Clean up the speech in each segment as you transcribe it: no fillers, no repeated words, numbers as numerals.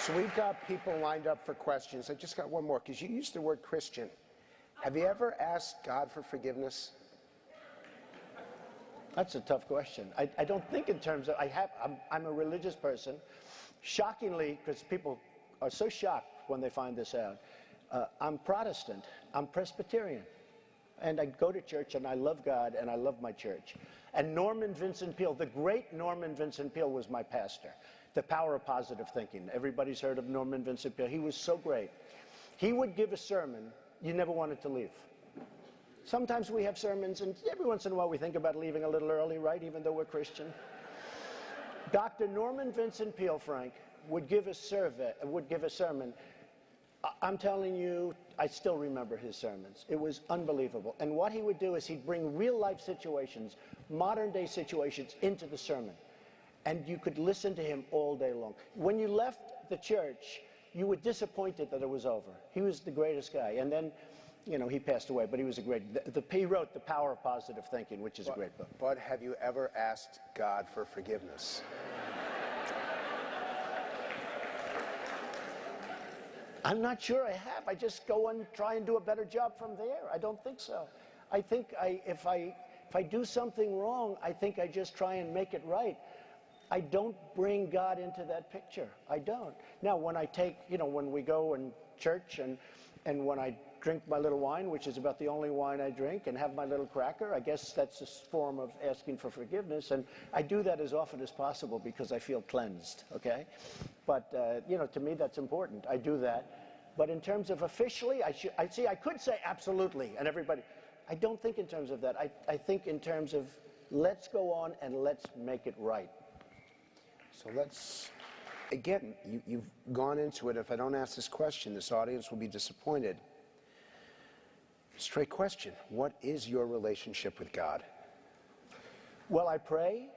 So we've got people lined up for questions. I just got one more, because you used the word Christian. Have you ever asked God for forgiveness? That's a tough question. I don't think in terms of, I'm a religious person. Shockingly, because people are so shocked when they find this out, I'm Protestant, I'm Presbyterian. And I go to church and I love God and I love my church. And Norman Vincent Peale, the great Norman Vincent Peale was my pastor. The Power of Positive Thinking. Everybody's heard of Norman Vincent Peale. He was so great. He would give a sermon, you never wanted to leave. Sometimes we have sermons, and every once in a while we think about leaving a little early, right, even though we're Christian. Dr. Norman Vincent Peale, Frank, would give a sermon. I'm telling you, I still remember his sermons. It was unbelievable. And what he would do is he'd bring real-life situations, modern-day situations, into the sermon. And you could listen to him all day long. When you left the church, you were disappointed that it was over. He was the greatest guy. And then, you know, he passed away, but he was a great... He wrote The Power of Positive Thinking, which is a great book. But have you ever asked God for forgiveness? I'm not sure I have. I just go and try and do a better job from there. I don't think so. I think if I do something wrong, I think I just try and make it right. I don't bring God into that picture. I don't. Now, when I take, you know, when we go in church and when I drink my little wine, which is about the only wine I drink, and have my little cracker, I guess that's a form of asking for forgiveness. And I do that as often as possible because I feel cleansed, okay? But, you know, to me that's important. I do that. But in terms of officially, I could say absolutely, and everybody, I don't think in terms of that. I think in terms of let's go on and let's make it right. So let's, again, you've gone into it. If I don't ask this question, this audience will be disappointed. Straight question. What is your relationship with God? Well, I pray.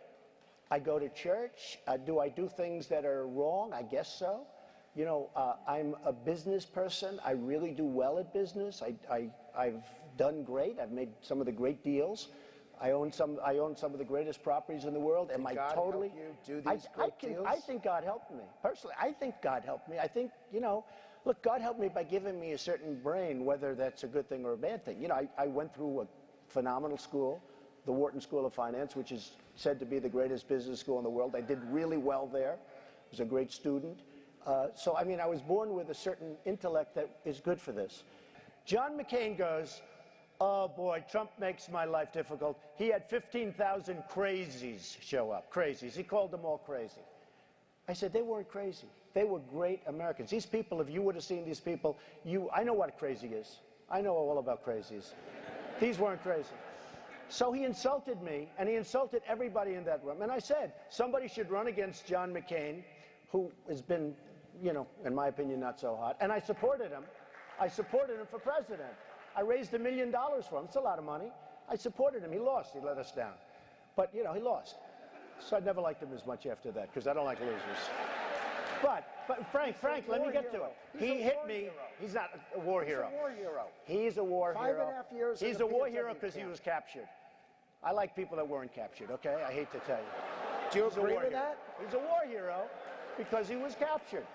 I go to church. Do I do things that are wrong? I guess so. You know, I'm a business person. I really do well at business. I've done great. I've made some of the great deals. I own some of the greatest properties in the world. Am I totally? Did God help you do these great deals? I think God helped me. Personally, I think God helped me. I think, you know, look, God helped me by giving me a certain brain, whether that's a good thing or a bad thing. You know, I went through a phenomenal school, the Wharton School of Finance, which is said to be the greatest business school in the world. I did really well there. I was a great student. So, I mean, I was born with a certain intellect that is good for this. John McCain goes, oh boy, Trump makes my life difficult. He had 15,000 crazies show up. Crazies. He called them all crazy. I said, they weren't crazy. They were great Americans. These people, if you would have seen these people, I know what crazy is. I know all about crazies. These weren't crazy. So he insulted me, and he insulted everybody in that room. And I said, somebody should run against John McCain, who has been, you know, in my opinion, not so hot. And I supported him. I supported him for president. I raised $1 million for him. It's a lot of money. I supported him. He lost. He let us down. But, you know, he lost. So I never liked him as much after that, because I don't like losers. But Frank, let me get to it. He hit me. He's not a war hero. He's a war hero. He's a war hero. 5.5 years. He's a war hero because he was captured. I like people that weren't captured, okay? I hate to tell you. Do you agree with that? He's a war hero because he was captured.